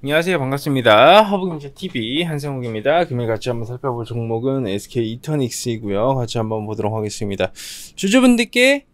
안녕하세요. 반갑습니다. 허브경제TV 한성욱입니다. 금일 같이 한번 살펴볼 종목은 SK 이터닉스이고요. 같이 한번 보도록 하겠습니다. 주주분들께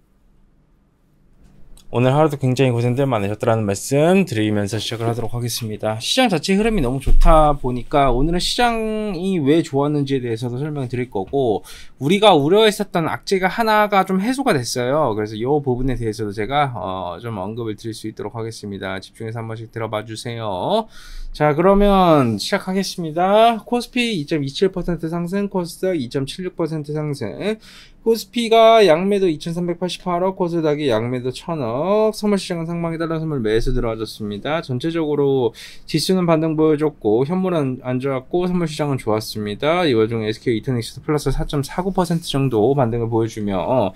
오늘 하루도 굉장히 고생들 많으셨더라는 말씀 드리면서 시작을 하도록 하겠습니다. 시장 자체 흐름이 너무 좋다 보니까 오늘은 시장이 왜 좋았는지에 대해서도 설명을 드릴 거고, 우리가 우려했었던 악재가 하나가 좀 해소가 됐어요. 그래서 이 부분에 대해서도 제가 좀 언급을 드릴 수 있도록 하겠습니다. 집중해서 한 번씩 들어봐 주세요. 자, 그러면 시작하겠습니다. 코스피 2.27% 상승, 코스닥 2.76% 상승. 코스피가 양매도 2388억, 코스닥이 양매도 1000억, 선물시장은 상방에 따라 선물 매수 들어와줬습니다. 전체적으로 지수는 반등 보여줬고, 현물은 안 좋았고, 선물시장은 좋았습니다. 이 와중에 SK 이터닉스도 플러스 4.49% 정도 반등을 보여주며,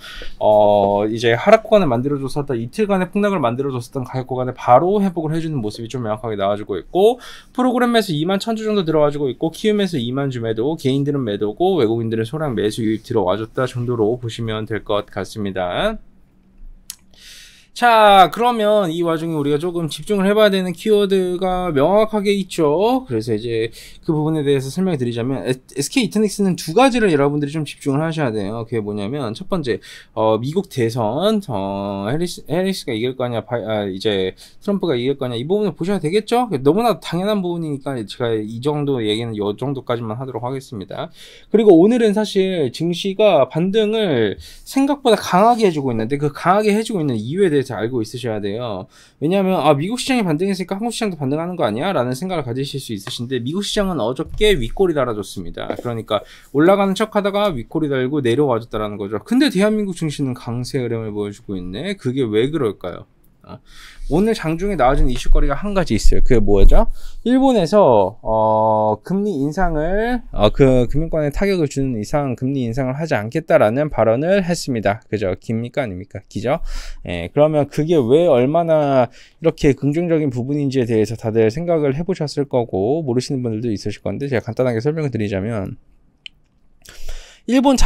이제 하락 구간을 만들어줬었던, 이틀간의 폭락을 만들어줬었던 가격 구간을 바로 회복을 해주는 모습이 좀 명확하게 나와주고 있고, 프로그램 매수 2만 1000주 정도 들어와주고 있고, 키움 매수 2만 주 매도, 개인들은 매도고, 외국인들은 소량 매수 유입 들어와줬다 정도로 보시면 될 것 같습니다. 자, 그러면 이 와중에 우리가 조금 집중을 해봐야 되는 키워드가 명확하게 있죠. 그래서 이제 그 부분에 대해서 설명을 드리자면, SK 이터닉스는 두 가지를 여러분들이 좀 집중을 하셔야 돼요. 그게 뭐냐면, 첫 번째, 미국 대선, 해리스가 이길 거냐, 이제 트럼프가 이길 거냐, 이 부분을 보셔야 되겠죠? 너무나 당연한 부분이니까 제가 이 정도 얘기는 이 정도까지만 하도록 하겠습니다. 그리고 오늘은 사실 증시가 반등을 생각보다 강하게 해주고 있는데, 그 강하게 해주고 있는 이유에 대해서 알고 있으셔야 돼요. 왜냐하면 미국 시장이 반등했으니까 한국 시장도 반등하는 거 아니야? 라는 생각을 가지실 수 있으신데, 미국 시장은 어저께 윗골이 달아줬습니다. 그러니까 올라가는 척 하다가 윗골이 달고 내려와줬다라는 거죠. 근데 대한민국 증시는 강세 흐름을 보여주고 있네. 그게 왜 그럴까요? 오늘 장중에 나와준 이슈거리가 한 가지 있어요. 그게 뭐죠? 일본에서 금리 인상을 그 금융권에 타격을 주는 이상 금리 인상을 하지 않겠다라는 발언을 했습니다. 그죠? 기입니까 아닙니까? 기죠? 예, 그러면 그게 왜 얼마나 이렇게 긍정적인 부분인지에 대해서 다들 생각을 해보셨을 거고, 모르시는 분들도 있으실 건데 제가 간단하게 설명을 드리자면, 일본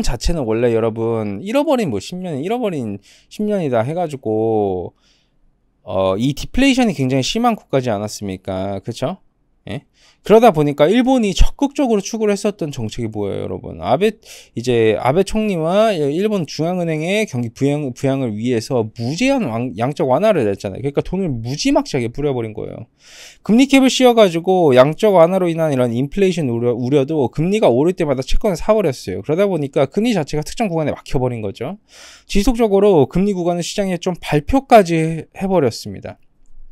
자체는 원래 여러분 잃어버린 10년이다 해가지고 이 디플레이션이 굉장히 심한 국가지 않았습니까? 그쵸? 예? 그러다 보니까 일본이 적극적으로 추구를 했었던 정책이 뭐예요, 여러분? 아베 총리와 일본 중앙은행의 경기 부양을 위해서 무제한 양적 완화를 했잖아요. 그러니까 돈을 무지막지하게 뿌려버린 거예요. 금리 캡을 씌워가지고 양적 완화로 인한 이런 인플레이션 우려도 금리가 오를 때마다 채권을 사버렸어요. 그러다 보니까 금리 자체가 특정 구간에 막혀버린 거죠. 지속적으로 금리 구간을 시장에 좀 발표까지 해버렸습니다.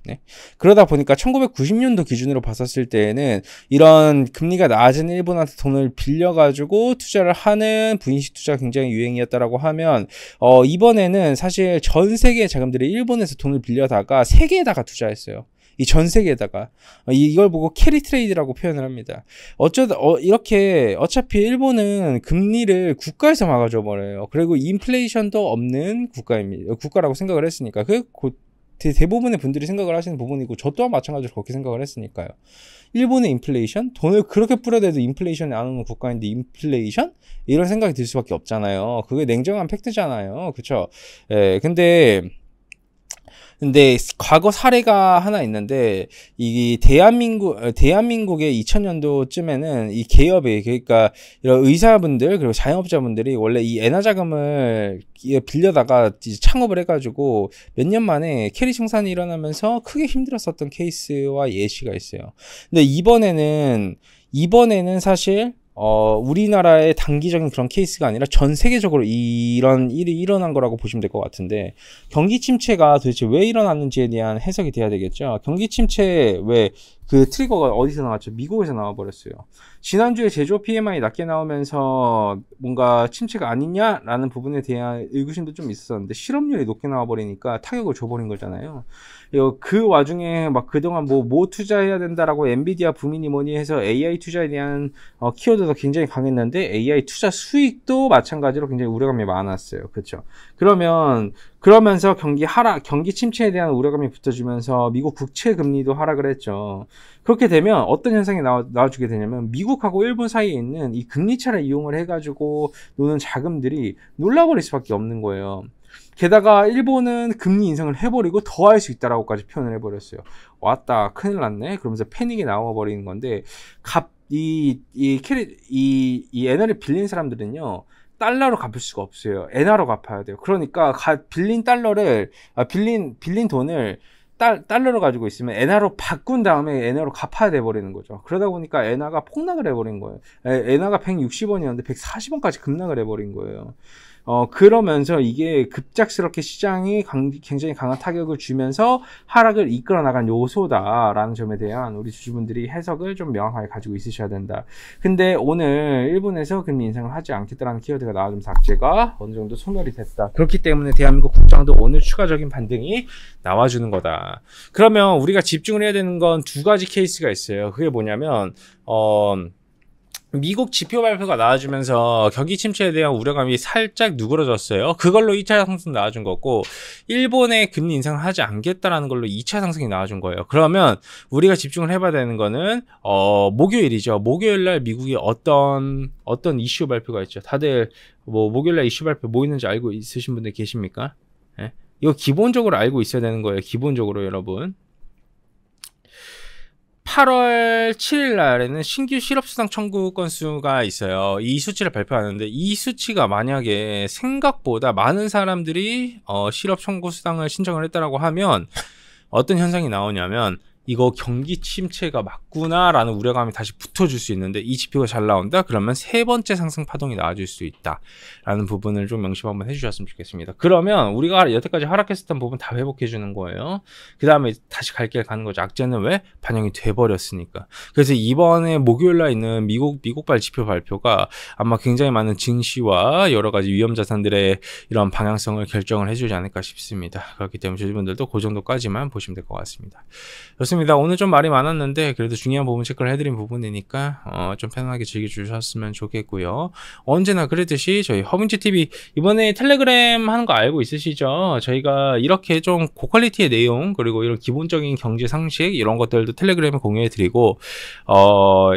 네. 그러다 보니까 1990년도 기준으로 봤었을 때에는 이런 금리가 낮은 일본한테 돈을 빌려가지고 투자를 하는 부인식 투자가 굉장히 유행이었다라고 하면, 이번에는 사실 전 세계의 자금들이 일본에서 돈을 빌려다가 세계에다가 투자했어요. 이 전 세계에다가. 이걸 보고 캐리 트레이드라고 표현을 합니다. 이렇게 어차피 일본은 금리를 국가에서 막아줘 버려요. 그리고 인플레이션도 없는 국가라고 생각을 했으니까. 대부분의 분들이 생각을 하시는 부분이고, 저 또한 마찬가지로 그렇게 생각을 했으니까요. 일본의 인플레이션? 돈을 그렇게 뿌려대도 인플레이션이 안 오는 국가인데 인플레이션? 이런 생각이 들 수밖에 없잖아요. 그게 냉정한 팩트잖아요. 그쵸? 예, 근데 과거 사례가 하나 있는데, 이 대한민국의 2000년도쯤에는 이 기업이, 그러니까 이런 의사분들 그리고 자영업자분들이 원래 이 엔화 자금을 빌려다가 이제 창업을 해가지고 몇 년 만에 캐리 청산이 일어나면서 크게 힘들었었던 케이스와 예시가 있어요. 근데 이번에는 사실 우리나라의 단기적인 그런 케이스가 아니라 전 세계적으로 이런 일이 일어난 거라고 보시면 될 것 같은데, 경기 침체가 도대체 왜 일어났는지에 대한 해석이 돼야 되겠죠. 경기 침체 그 트리거가 어디서 나왔죠? 미국에서 나와버렸어요. 지난주에 제조업 PMI 낮게 나오면서 뭔가 침체가 아니냐라는 부분에 대한 의구심도 좀 있었는데, 실업률이 높게 나와버리니까 타격을 줘버린 거잖아요. 그 와중에 막 그동안 뭐 투자해야 된다라고 엔비디아 붐이니 뭐니 해서 AI 투자에 대한 키워드도 굉장히 강했는데, AI 투자 수익도 마찬가지로 굉장히 우려감이 많았어요. 그렇죠? 그러면 그러면서 경기 침체에 대한 우려감이 붙어주면서 미국 국채 금리도 하락을 했죠. 그렇게 되면 어떤 현상이 나와주게 되냐면 미국하고 일본 사이에 있는 이 금리차를 이용을 해가지고 노는 자금들이 놀라버릴 수밖에 없는 거예요. 게다가 일본은 금리 인상을 해버리고 더 할 수 있다라고까지 표현을 해버렸어요. 왔다, 큰일 났네. 그러면서 패닉이 나와버리는 건데, 이 엔화를 빌린 사람들은요, 달러로 갚을 수가 없어요. 엔화로 갚아야 돼요. 그러니까 빌린 돈을 달러로 가지고 있으면 엔화로 바꾼 다음에 엔화로 갚아야 돼 버리는 거죠. 그러다 보니까 엔화가 폭락을 해버린 거예요. 엔화가 160원이었는데 140원까지 급락을 해버린 거예요. 그러면서 이게 급작스럽게 시장이 굉장히 강한 타격을 주면서 하락을 이끌어 나간 요소다라는 점에 대한 우리 주주분들이 해석을 좀 명확하게 가지고 있으셔야 된다. 근데 오늘 일본에서 금리 인상을 하지 않겠다라는 키워드가 나와주면서 악재가 어느 정도 소멸이 됐다. 그렇기 때문에 대한민국 국장도 오늘 추가적인 반등이 나와주는 거다. 그러면 우리가 집중을 해야 되는 건 두 가지 케이스가 있어요. 그게 뭐냐면 미국 지표 발표가 나와주면서 경기 침체에 대한 우려감이 살짝 누그러졌어요. 그걸로 2차 상승 나와준 거고, 일본의 금리 인상을 하지 않겠다라는 걸로 2차 상승이 나와준 거예요. 그러면 우리가 집중을 해봐야 되는 거는 목요일이죠. 목요일날 미국이 어떤 이슈 발표가 있죠. 다들 뭐 목요일날 이슈 발표 뭐 있는지 알고 있으신 분들 계십니까? 네? 이거 기본적으로 알고 있어야 되는 거예요. 기본적으로 여러분. 8월 7일 날에는 신규 실업수당 청구 건수가 있어요. 이 수치를 발표하는데, 이 수치가 만약에 생각보다 많은 사람들이 실업 청구 수당을 신청을 했다라고 하면 어떤 현상이 나오냐면, 이거 경기 침체가 맞구나 라는 우려감이 다시 붙어줄 수 있는데, 이 지표가 잘 나온다? 그러면 세 번째 상승 파동이 나와줄 수 있다 라는 부분을 좀 명심 한번 해주셨으면 좋겠습니다. 그러면 우리가 여태까지 하락했었던 부분 다 회복해 주는 거예요. 그 다음에 다시 갈 길 가는 거죠. 악재는 왜? 반영이 돼버렸으니까. 그래서 이번에 목요일날 있는 미국발 지표 발표가 아마 굉장히 많은 증시와 여러 가지 위험 자산들의 이런 방향성을 결정을 해주지 않을까 싶습니다. 그렇기 때문에 주주분들도 그 정도까지만 보시면 될 것 같습니다. 좋습니다. 오늘 좀 말이 많았는데 그래도 중요한 부분 체크를 해드린 부분이니까 좀 편안하게 즐겨주셨으면 좋겠고요. 언제나 그랬듯이 저희 허민지TV 이번에 텔레그램 하는 거 알고 있으시죠? 저희가 이렇게 좀 고퀄리티의 내용, 그리고 이런 기본적인 경제 상식 이런 것들도 텔레그램에 공유해드리고,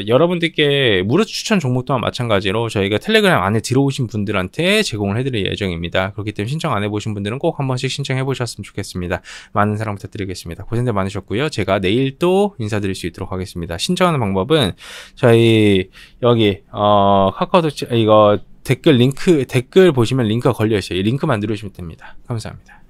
여러분들께 무료 추천 종목 또한 마찬가지로 저희가 텔레그램 안에 들어오신 분들한테 제공을 해드릴 예정입니다. 그렇기 때문에 신청 안 해보신 분들은 꼭 한 번씩 신청해 보셨으면 좋겠습니다. 많은 사랑 부탁드리겠습니다. 고생들 많으셨고요. 제가 내일 또 인사드릴 수 있도록 하겠습니다. 신청하는 방법은 저희 여기 카카오톡 이거 댓글 보시면 링크가 걸려 있어요. 이 링크만 누르시면 됩니다. 감사합니다.